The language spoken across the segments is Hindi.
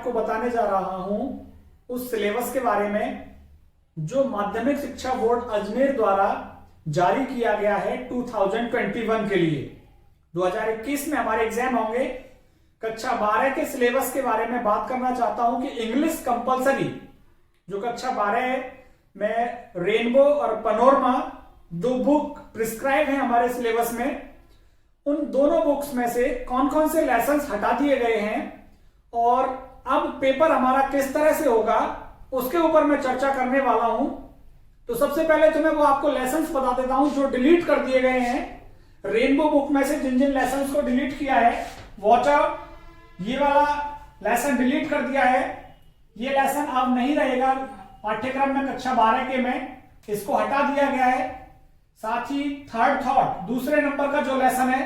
आपको बताने जा रहा हूं उस सिलेबस के बारे में जो माध्यमिक शिक्षा बोर्ड अजमेर द्वारा जारी किया गया है 2021 के लिए। 2021 में हमारे एग्जाम होंगे। कक्षा 12 के सिलेबस के बारे में बात करना चाहता हूं कि इंग्लिश कंपलसरी जो कक्षा 12 में रेनबो और पैनोरमा दो बुक प्रिस्क्राइब है हमारे सिलेबस में, उन दोनों बुक्स में से कौन कौन से लेसन्स हटा दिए गए हैं और अब पेपर हमारा किस तरह से होगा उसके ऊपर मैं चर्चा करने वाला हूं। तो सबसे पहले तो मैं वो आपको लेसन्स बता देता हूं जो डिलीट कर दिए गए हैं। रेनबो बुक में से जिन जिन लेसन्स को डिलीट किया है, वाटर ये वाला लेसन डिलीट कर दिया है। ये लेसन अब नहीं रहेगा पाठ्यक्रम में कक्षा 12 के में, इसको हटा दिया गया है। साथ ही थर्ड थॉट दूसरे नंबर का जो लेसन है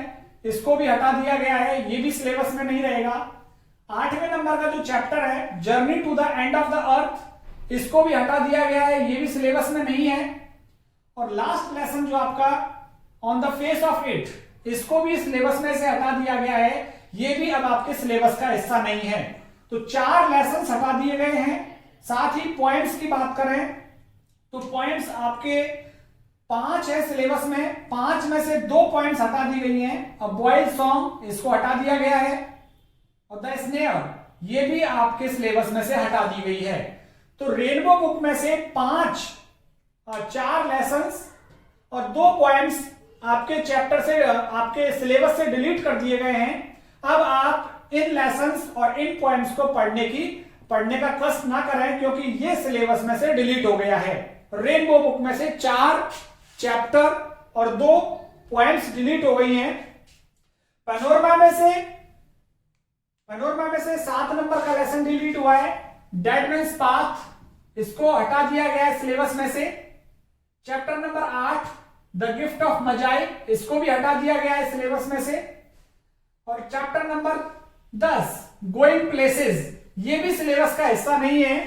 इसको भी हटा दिया गया है, ये भी सिलेबस में नहीं रहेगा। 8वें नंबर का जो चैप्टर है journey to the end of the earth, इसको भी हटा दिया गया है, ये भी सिलेबस में नहीं है। और लास्ट लेसन जो आपका on the face of it, इसको भी सिलेबस में से हटा दिया गया है, ये भी अब आपके सिलेबस का हिस्सा नहीं है। तो 4 लेसन हटा दिए गए हैं। साथ ही पॉइंट्स की बात करें तो पॉइंट्स आपके 5 है सिलेबस में, 5 में से 2 पॉइंट्स हटा दी गई हैं। अब बॉयज सॉन्ग इसको हटा दिया गया है और द स्नेयर ये भी आपके सिलेबस में से हटा दी गई है। तो रेनबो बुक में से 4 लेसन्स और 2 पॉइंट्स आपके चैप्टर से आपके सिलेबस से डिलीट कर दिए गए हैं। अब आप इन लेसन्स और इन पॉइंट्स को पढ़ने का कष्ट ना करें क्योंकि ये सिलेबस में से डिलीट हो गया है। रेनबो बुक में से 4 चैप्टर और 2 पॉइंट्स डिलीट हो गई हैं। पैनोरमा में से 7 नंबर का लेसन डिलीट हुआ है। डेड मैन्स पाथ, इसको हटा दिया गया है सिलेबस में से। Chapter number 8 the gift of Magi, इसको भी हटा दिया गया है सिलेबस में से। और चैप्टर नंबर 10 गोइंग प्लेसेस, ये भी सिलेबस का हिस्सा नहीं है।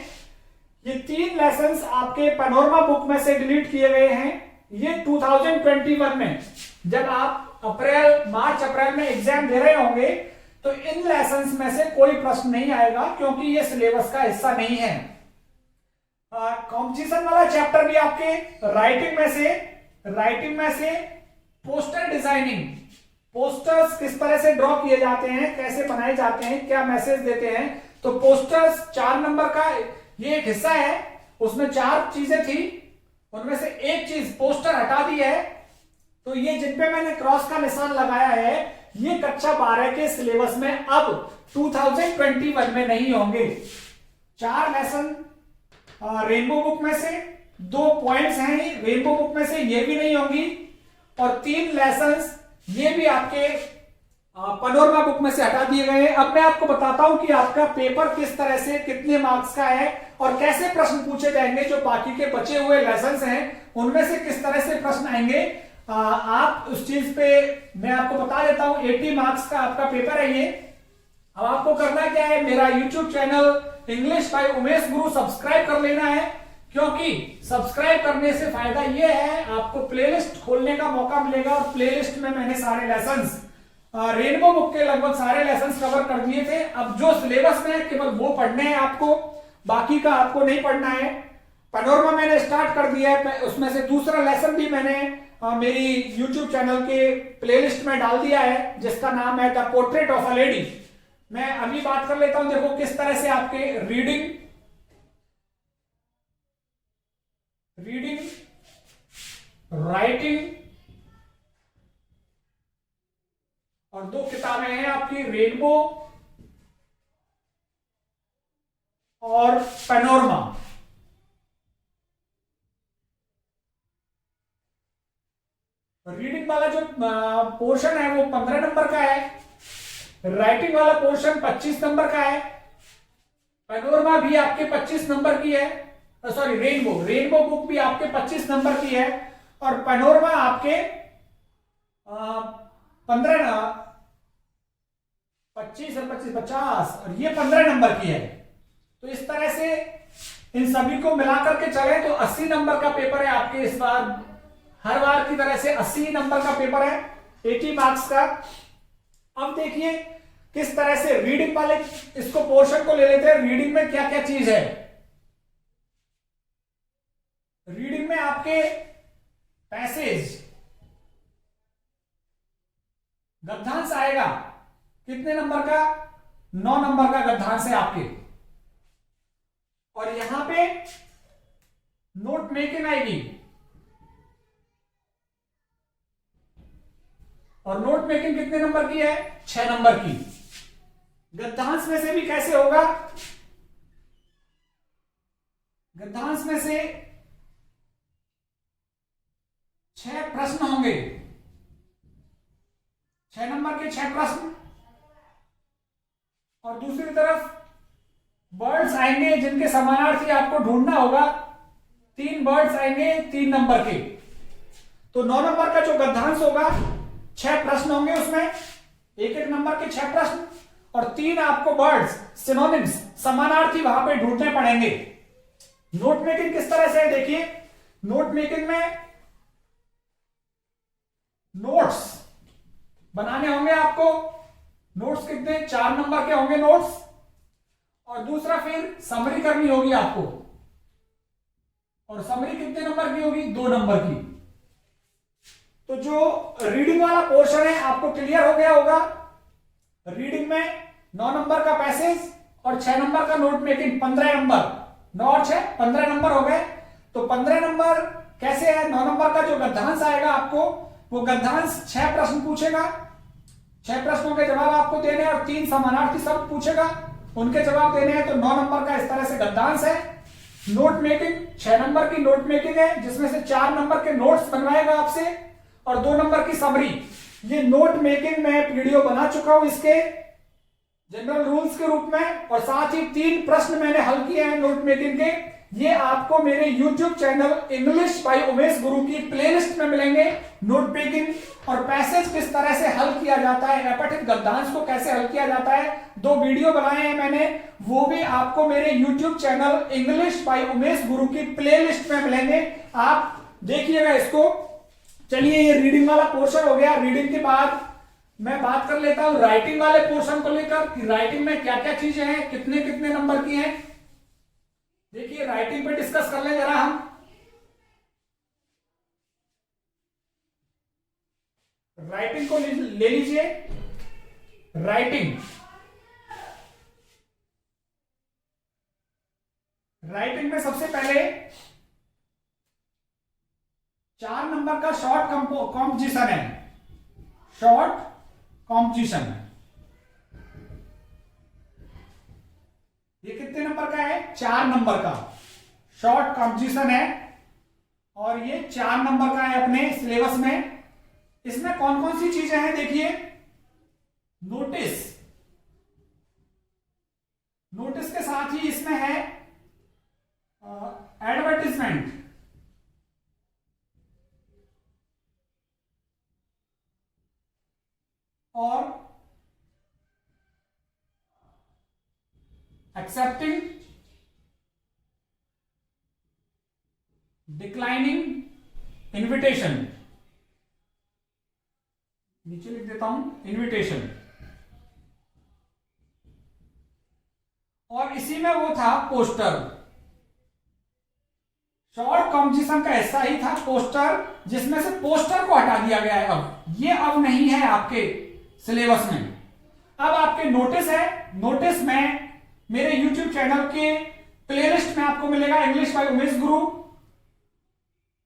ये 3 लेसन्स आपके पैनोरमा बुक में से डिलीट किए गए हैं। ये 2021 में जब आप मार्च अप्रैल में एग्जाम दे रहे होंगे तो इन लेसन्स में से कोई प्रश्न नहीं आएगा क्योंकि ये सिलेबस का हिस्सा नहीं है। कॉम्पोजिशन वाला चैप्टर भी आपके राइटिंग में से पोस्टर डिजाइनिंग, पोस्टर्स किस तरह से ड्रॉ किए जाते हैं, कैसे बनाए जाते हैं, क्या मैसेज देते हैं, तो पोस्टर्स 4 नंबर का ये एक हिस्सा है। उसमें 4 चीजें थी, उनमें से एक चीज पोस्टर हटा दी है। तो ये जिन पे मैंने क्रॉस का निशान लगाया है ये कक्षा 12 के सिलेबस में अब 2021 में नहीं होंगे। 4 लेसन रेनबो बुक में से, 2 पॉइंट्स हैं रेनबो बुक में से, ये भी नहीं होंगी। और 3 लेसन्स ये भी आपके पैनोरमा बुक में से हटा दिए गए हैं। अब मैं आपको बताता हूं कि आपका पेपर किस तरह से कितने मार्क्स का है और कैसे प्रश्न पूछे जाएंगे। जो बाकी के बचे हुए लेसन्स हैं उनमें से किस तरह से प्रश्न आएंगे आप उस चीज पे मैं आपको बता देता हूं। 80 मार्क्स का आपका पेपर है ये। अब आपको करना क्या है, मेरा YouTube channel English by Umesh Guru subscribe कर लेना है, क्योंकि सब्सक्राइब करने से फायदा ये है आपको प्लेलिस्ट खोलने का मौका मिलेगा। और प्लेलिस्ट में मैंने सारे लेसन्स रेनबो बुक के लगभग सारे लेसन्स कवर कर दिए थे। अब जो सिलेबस में है केवल वो पढ़ने हैं आपको, बाकी का आपको नहीं पढ़ना है। पैनोरमा मैंने स्टार्ट कर दिया है, उसमें से दूसरा लेसन भी मैंने मेरी यूट्यूब चैनल के प्लेलिस्ट में डाल दिया है जिसका नाम है the portrait of a lady. मैं अभी बात कर लेता हूं, देखो किस तरह से आपके रीडिंग, राइटिंग और 2 किताबें हैं आपकी रेनबो और पैनोरमा। रीडिंग वाला जो पोर्शन है वो 15 नंबर का है, राइटिंग वाला पोर्शन 25 नंबर का है, पैनोरमा भी आपके 25 नंबर की है, सॉरी रेनबो बुक भी आपके 25 नंबर की है और पैनोरमा आपके 25 और 25 50 और ये 15 नंबर की है। तो इस तरह से इन सभी को मिलाकर के चले तो 80 नंबर का पेपर है आपके इस बार। हर बार की तरह से 80 नंबर का पेपर है, 80 मार्क्स का। अब देखिए किस तरह से रीडिंग वाले इसको पोर्शन को ले लेते हैं। रीडिंग में क्या क्या चीज है, रीडिंग में आपके पैसेज गद्यांश आएगा कितने नंबर का, 9 नंबर का गद्यांश है आपके। और यहां पे नोट मेकिंग आएगी, और नोट मेकिंग कितने नंबर की है, 6 नंबर की। गद्यांश में से भी कैसे होगा, गद्यांश में से 6 प्रश्न होंगे, 6 नंबर के 6 प्रश्न। और दूसरी तरफ वर्ड्स आएंगे जिनके समानार्थी आपको ढूंढना होगा, 3 वर्ड्स आएंगे 3 नंबर के। तो 9 नंबर का जो गद्यांश होगा, 6 प्रश्न होंगे उसमें, एक एक नंबर के 6 प्रश्न, और 3 आपको वर्ड्स सिनोनिम्स समानार्थी वहां पे ढूंढने पड़ेंगे। नोट मेकिंग किस तरह से है देखिए, नोट मेकिंग में नोट्स बनाने होंगे आपको। नोट्स कितने, 4 नंबर के होंगे नोट्स। और दूसरा फिर समरी करनी होगी आपको, और समरी कितने नंबर की होगी, 2 नंबर की। तो जो रीडिंग वाला पोर्शन है आपको क्लियर हो गया होगा। रीडिंग में 9 नंबर का पैसेज और 6 नंबर का नोट मेकिंग, 15 नंबर, 9 और 6 15 नंबर हो गए। तो 15 नंबर कैसे है, 9 नंबर का जो गद्यांश आएगा आपको, वो गद्यांश 6 प्रश्न पूछेगा, 6 प्रश्नों के जवाब आपको देने हैं, और 3 समानार्थी शब्द पूछेगा, उनके जवाब देने हैं। तो 9 नंबर का इस तरह से गद्यांश है। नोट मेकिंग 6 नंबर की नोट मेकिंग है, जिसमें से 4 नंबर के नोट्स बनवाएगा आपसे, और 2 नंबर की समरी। ये नोट मेकिंग में वीडियो बना चुका हूं इसके जनरल रूल्स के रूप में, और साथ ही 3 प्रश्न मैंने हल किए हैं नोट मेकिंग के। ये आपको मेरे YouTube channel English by Umesh गुरु की प्लेलिस्ट में मिलेंगे। नोट मेकिंग और पैसेज किस तरह से हल किया जाता है, अपठित गद्यांश को कैसे हल किया जाता है, 2 वीडियो बनाए हैं मैंने, वो भी आपको मेरे YouTube channel English by Umesh गुरु की प्लेलिस्ट में मिलेंगे, आप देखिएगा इसको। चलिए, ये रीडिंग वाला पोर्शन हो गया। रीडिंग के बाद मैं बात कर लेता हूं राइटिंग वाले पोर्शन को लेकर कि राइटिंग में क्या क्या चीजें हैं, कितने कितने नंबर की हैं। देखिए, राइटिंग पे डिस्कस कर ले जरा हम। राइटिंग को ले लीजिए। राइटिंग में सबसे पहले 4 नंबर का शॉर्ट कॉम्पोजिशन है, शॉर्ट कॉम्पोजिशन है। ये कितने नंबर का है, 4 नंबर का शॉर्ट कॉम्पोजिशन है, और ये 4 नंबर का है अपने सिलेबस में। इसमें कौन कौन सी चीजें हैं देखिए, नोटिस, नोटिस के साथ ही इसमें है एडवर्टीजमेंट, और एक्सेप्टिंग, डिक्लाइनिंग, इनविटेशन, नीचे लिख देता हूं इनविटेशन। और इसी में वो था पोस्टर, शॉर्ट कॉम्पोजिशन का हिस्सा ही था पोस्टर, जिसमें से पोस्टर को हटा दिया गया है। अब नहीं है आपके सिलेबस में। अब आपके नोटिस है, नोटिस में मेरे YouTube चैनल के प्लेलिस्ट में आपको मिलेगा English by Umesh Guru.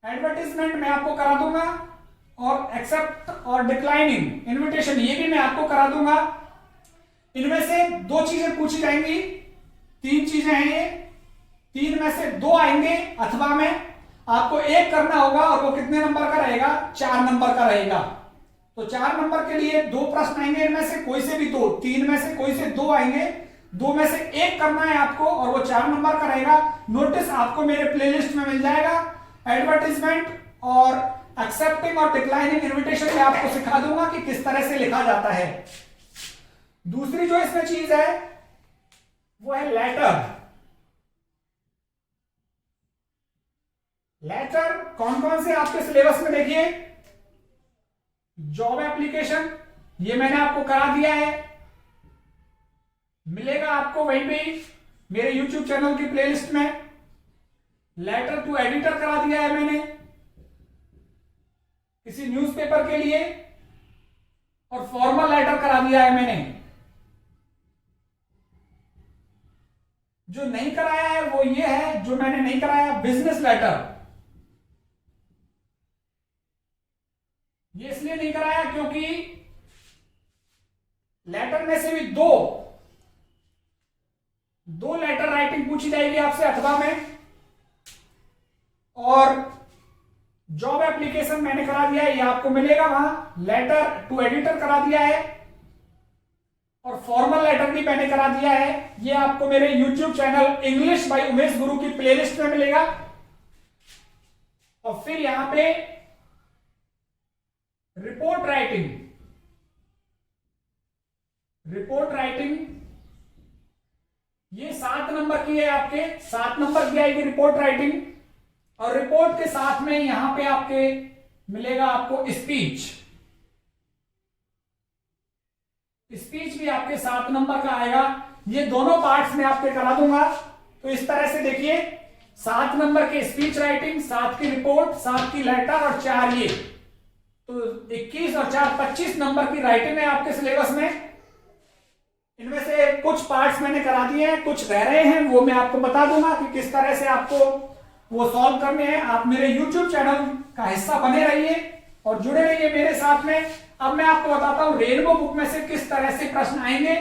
Advertisement मैं आपको करा दूंगा, और एक्सेप्ट और डिक्लाइनिंग, इनविटेशन, ये भी मैं आपको करा दूंगा। इनमें से 2 चीजें पूछी जाएंगी, 3 चीजें हैं ये, 3 में से 2 आएंगे अथवा में, आपको 1 करना होगा, और वो कितने नंबर का रहेगा, 4 नंबर का रहेगा। तो 4 नंबर के लिए 2 प्रश्न आएंगे, इनमें से कोई से भी 2, 3 में से कोई से 2 आएंगे, 2 में से 1 करना है आपको, और वो 4 नंबर का रहेगा। नोटिस आपको मेरे प्लेलिस्ट में मिल जाएगा। एडवर्टीजमेंट और एक्सेप्टिंग और डिक्लाइनिंग इनविटेशन में आपको सिखा दूंगा कि किस तरह से लिखा जाता है। दूसरी जो इसमें चीज है वो है लेटर। लेटर कौन कौन से आपके सिलेबस में देखिए, जॉब एप्लीकेशन, ये मैंने आपको करा दिया है। मिलेगा आपको वहीं पे ही मेरे YouTube चैनल की प्लेलिस्ट में। लेटर टू एडिटर करा दिया है मैंने किसी न्यूज़पेपर के लिए, और फॉर्मल लेटर करा दिया है मैंने। जो नहीं कराया है वो ये है, जो मैंने नहीं कराया बिजनेस लेटर। ये इसलिए नहीं कराया क्योंकि लेटर में से भी दो लेटर राइटिंग पूछी जाएगी आपसे अथवा में, और जॉब एप्लीकेशन मैंने करा दिया है, ये आपको मिलेगा वहां। लेटर टू एडिटर करा दिया है और फॉर्मल लेटर भी मैंने करा दिया है। ये आपको मेरे YouTube channel English by Umesh गुरु की प्लेलिस्ट में मिलेगा। और फिर यहां पे रिपोर्ट राइटिंग ये 7 नंबर की है, आपके 7 नंबर की आएगी रिपोर्ट राइटिंग। और रिपोर्ट के साथ में यहां पे आपके मिलेगा आपको स्पीच भी आपके 7 नंबर का आएगा। ये दोनों पार्ट्स में आपके करा दूंगा। तो इस तरह से देखिए, 7 नंबर के स्पीच राइटिंग, 7 की रिपोर्ट, 7 की लेटर और 4 ये, तो 21 और 4 25 नंबर की राइटिंग है आपके सिलेबस में। इनमें से कुछ पार्ट्स मैंने करा दिए हैं, कुछ रह रहे हैं, वो मैं आपको बता दूंगा कि किस तरह से आपको वो सॉल्व करने हैं। आप मेरे YouTube चैनल का हिस्सा बने रहिए और जुड़े रहिए मेरे साथ में। अब मैं आपको बताता हूं रेनबो बुक में से किस तरह से प्रश्न आएंगे।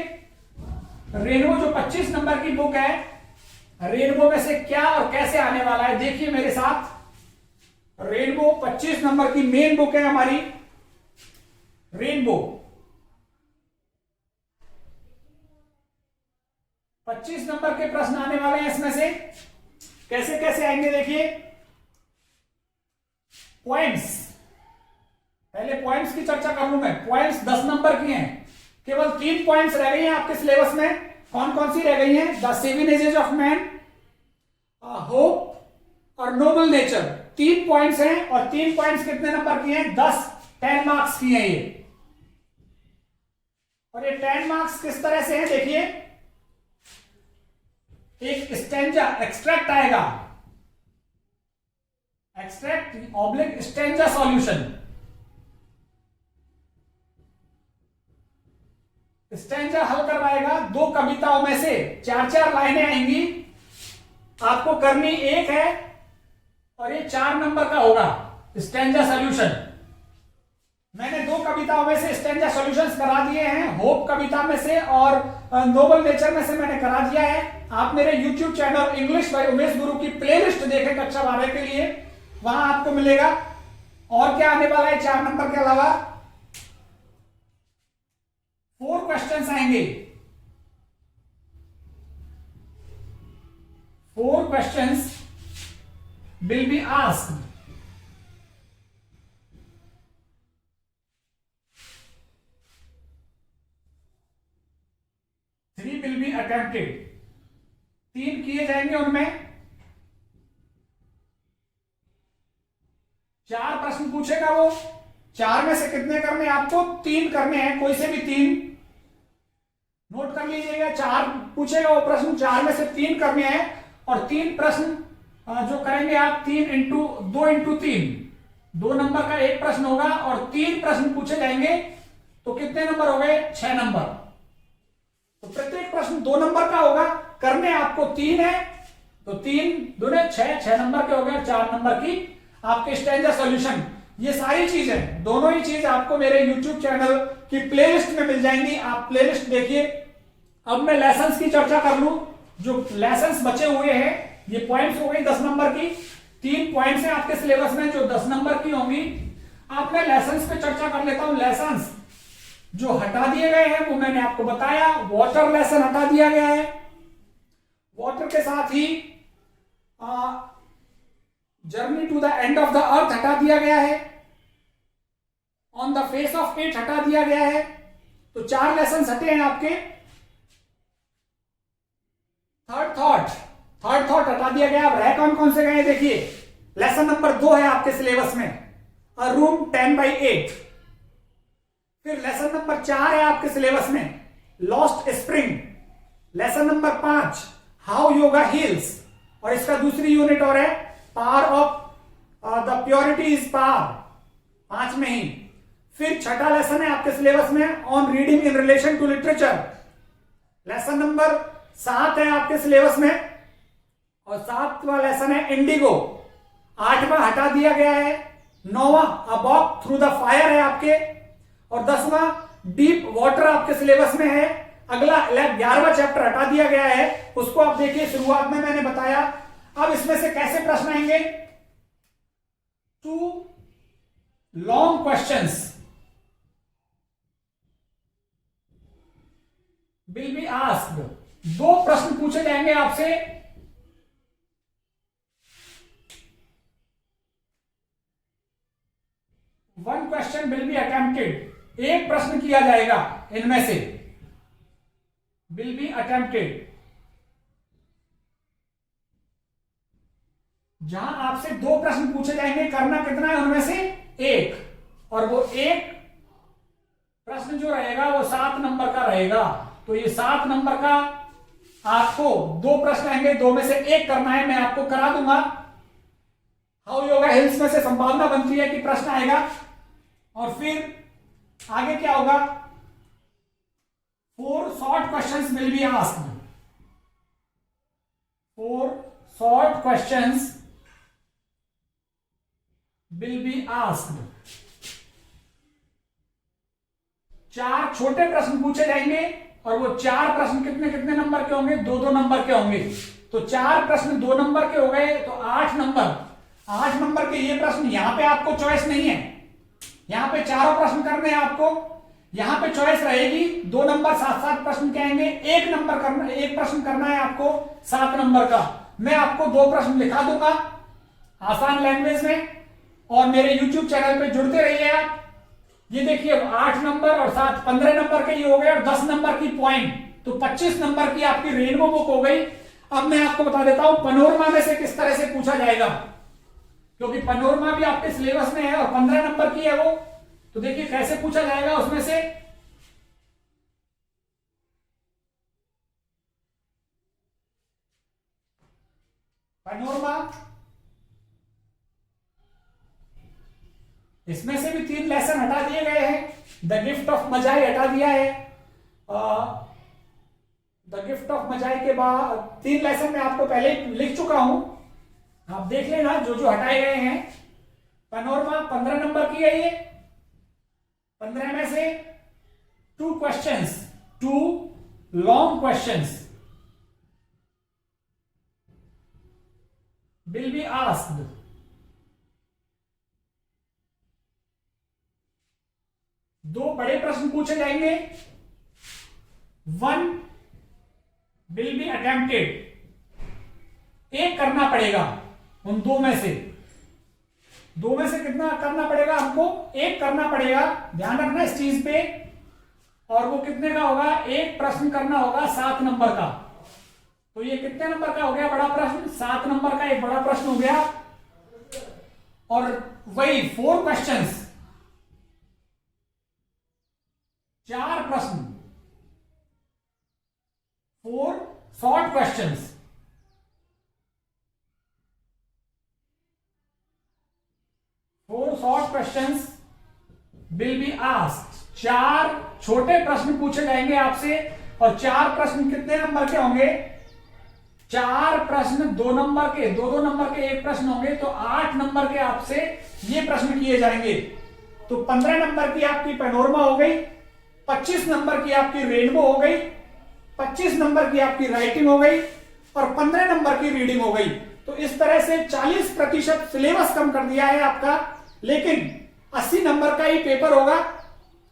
रेनबो जो 25 नंबर की बुक है, रेनबो में से क्या और कैसे आने वाला है देखिए मेरे साथ। रेनबो 25 नंबर की मेन बुक है हमारी रेनबो। 25 नंबर के प्रश्न आने वाले हैं इसमें से। कैसे कैसे आएंगे देखिए। पॉइंट्स, पहले पॉइंट्स की चर्चा कर लूं मैं। पॉइंट्स 10 नंबर की हैं। केवल 3 पॉइंट्स रह गई हैं आपके सिलेबस में। कौन कौन सी रह गई हैं? The 7 ages of man, hope और नोबल नेचर। 3 पॉइंट्स हैं और 3 पॉइंट्स कितने नंबर की हैं? 10 मार्क्स की हैं ये। और ये 10 मार्क्स किस तरह से हैं देखिए। एक स्टेंजा एक्सट्रैक्ट आएगा, extract oblique stanza solution. Stanza हल करवाएगा 2 कविताओं में से 4-4 लाइनें आएंगी। आपको करनी एक है और ये 4 नंबर का होगा स्टेंजा सॉल्यूशन। मैंने 2 कविताओं में से स्टेंजा सॉल्यूशंस करा दिए हैं, होप कविता में से और नोबल नेचर में से मैंने करा दिया है। आप मेरे YouTube channel English by Umesh गुरु की प्लेलिस्ट देखें कक्षा 12 के लिए, वहां आपको मिलेगा। और क्या आने वाला है 4 नंबर के अलावा? 4 क्वेश्चंस आएंगे। 4 questions will be asked. Will be attempted. 3 किए जाएंगे, उनमें 4 प्रश्न पूछेगा वो। 4 में से कितने करने हैं आपको? 3 करने हैं, कोई से भी 3 नोट कर लीजिएगा। 4 पूछेगा वो प्रश्न, 4 में से 3 करने हैं। और 3 प्रश्न जो करेंगे आप 2 इंटू 3, 2 नंबर का एक प्रश्न होगा और 3 प्रश्न पूछे जाएंगे। तो कितने नंबर हो गए? 6 नंबर। तो प्रत्येक प्रश्न 2 नंबर का होगा, करने आपको 3 है, तो 3 दूने 6 नंबर के हो गए। 4 नंबर की आपके स्टेंजा सॉल्यूशन। ये सारी चीजें, दोनों ही चीज आपको मेरे YouTube चैनल की प्लेलिस्ट में मिल जाएंगी। आप प्लेलिस्ट देखिए। अब मैं लेसन्स की चर्चा कर लूं। जो लेसन्स बचे हुए हैं, ये पॉइंट्स हो गई 10 नंबर की। 3 पॉइंट्स हैं आपके सिलेबस में जो 10 नंबर की होंगी। अब मैं लेसन्स पे चर्चा कर लेता हूं। लेसन्स जो हटा दिए गए हैं वो मैंने आपको बताया। वाटर लेसन हटा दिया गया है। वाटर के साथ ही journey to the end of the earth हटा दिया गया है। On the face of it हटा दिया गया है। तो 4 लेसन हटे हैं आपके। थर्ड थॉट हटा दिया गया। अब रह कौन कौन से गए देखिए। लेसन नंबर 2 है आपके सिलेबस में, अ रूम 10/8। फिर लेसन नंबर 4 है आपके सिलेबस में, lost spring. Lesson number 5 how yoga heels, और इसका दूसरी यूनिट और है power of the purity is power, 5 में ही। फिर छठा लेसन है आपके सिलेबस में on reading in relation to literature, lesson number 7 है आपके सिलेबस में, और 7वां लेसन है इंडिगो। 8वां हटा दिया गया है, 9वां a walk through the fire है आपके, और 10वां डीप वाटर आपके सिलेबस में है। अगला 11वां चैप्टर हटा दिया गया है, उसको आप देखिए, शुरुआत में मैंने बताया। अब इसमें से कैसे प्रश्न आएंगे, 2 long questions will be asked, 2 प्रश्न पूछे जाएंगे आपसे। One question will be attempted, एक प्रश्न किया जाएगा इनमें से, विल बी अटेम्प्टेड, जहां आपसे 2 प्रश्न पूछे जाएंगे, करना कितना है उनमें से 1, और वो 1 प्रश्न जो रहेगा वो 7 नंबर का रहेगा। तो ये 7 नंबर का आपको 2 प्रश्न आएंगे, 2 में से 1 करना है, मैं आपको करा दूंगा। हाउ योगा हिल्स में से संभावना बनती है कि प्रश्न आएगा, और फिर आगे क्या होगा, 4 short questions will be asked, 4 short questions will be asked, 4 छोटे प्रश्न पूछे जाएंगे, और वो 4 प्रश्न कितने कितने नंबर के होंगे, 2-2 नंबर के होंगे। तो 4 प्रश्न 2 नंबर के हो गए, तो 8 नंबर, 8 नंबर के ये प्रश्न। यहां पे आपको चॉइस नहीं है, यहां पे चारों प्रश्न करने हैं आपको, यहां पे चॉइस रहेगी, 2 नंबर 7-7 प्रश्न के आएंगे, 1 नंबर करना, 1 प्रश्न करना है आपको 7 नंबर का। मैं आपको 2 प्रश्न लिखा दूंगा आसान लैंग्वेज में, और मेरे YouTube चैनल पे जुड़ते रहिए आप। ये देखिए 8 नंबर और 7, 15 नंबर के ये हो गए, और 10 नंबर की पॉइंट, तो 25 नंबर की आपकी रेनबो बुक हो गई। अब मैं आपको बता देता हूं पनोरमा में से किस तरह से पूछा जाएगा, क्योंकि पनोरमा भी आपके सिलेबस में है और 15 नंबर की है वो। तो देखिए कैसे पूछा जाएगा उसमें से। पनोरमा, इसमें से भी 3 लेसन हटा दिए गए हैं। द गिफ्ट ऑफ मजाई हटा दिया है, द गिफ्ट ऑफ मजाई के बाद 3 लेसन में आपको पहले लिख चुका हूं, आप देख लेना जो जो हटाए गए हैं। पनोरमा 15 नंबर की है ये, 15 में से 2 questions, 2 long questions will be asked, 2 बड़े प्रश्न पूछे जाएंगे, 1 विल बी अटेम्प्टेड, 1 करना पड़ेगा उन 2 में से। 2 में से कितना करना पड़ेगा हमको, 1 करना पड़ेगा, ध्यान रखना इस चीज पे। और वो कितने का होगा, 1 प्रश्न करना होगा 7 नंबर का। तो ये कितने नंबर का हो गया बड़ा प्रश्न, 7 नंबर का एक बड़ा प्रश्न हो गया। और वही 4 क्वेश्चंस, 4 प्रश्न, 4 short questions, 4 short questions will be asked, 4 छोटे प्रश्न पूछे जाएंगे आपसे। और 4 प्रश्न कितने नंबर के होंगे, 4 प्रश्न 2 नंबर के, 2-2 नंबर के 1 प्रश्न होंगे, तो 8 नंबर के आपसे ये प्रश्न किए जाएंगे। तो 15 नंबर की आपकी पैनोरमा हो गई, 25 नंबर की आपकी रेनबो हो गई, 25 नंबर की आपकी राइटिंग हो गई, और 15 नंबर की रीडिंग हो गई। तो इस तरह से 40% सिलेबस कम कर दिया है आपका, लेकिन 80 नंबर का ही पेपर होगा।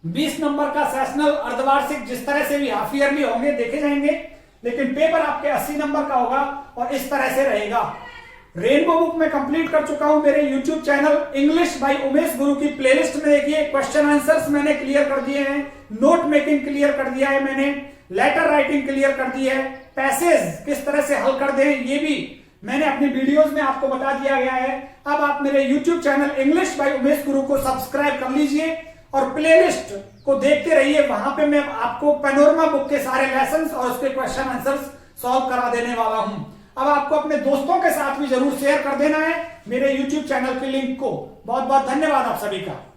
20 नंबर का सेशनल, अर्धवार्षिक, जिस तरह से भी हाफ ईयरली होंगे देखे जाएंगे, लेकिन पेपर आपके 80 नंबर का होगा, और इस तरह से रहेगा। रेनबो बुक में कंप्लीट कर चुका हूं मेरे YouTube channel English by Umesh गुरु की प्लेलिस्ट में। देखिए क्वेश्चन आंसर्स मैंने क्लियर कर दिए हैं, नोट मेकिंग क्लियर कर दिया है मैंने, लेटर राइटिंग क्लियर कर दी है, पैसेज किस तरह से हल कर दें ये भी मैंने अपनी वीडियोस में आपको बता दिया गया है। अब आप मेरे YouTube channel English by Umesh गुरु को सब्सक्राइब कर लीजिए, और प्लेलिस्ट को देखते रहिए। वहां पे मैं आपको पैनोरमा बुक के सारे लेसन्स और उसके क्वेश्चन आंसर्स सॉल्व करा देने वाला हूं। अब आपको अपने दोस्तों के साथ भी जरूर शेयर कर देना है मेरे YouTube चैनल के लिंक को। बहुत बहुत धन्यवाद आप सभी का।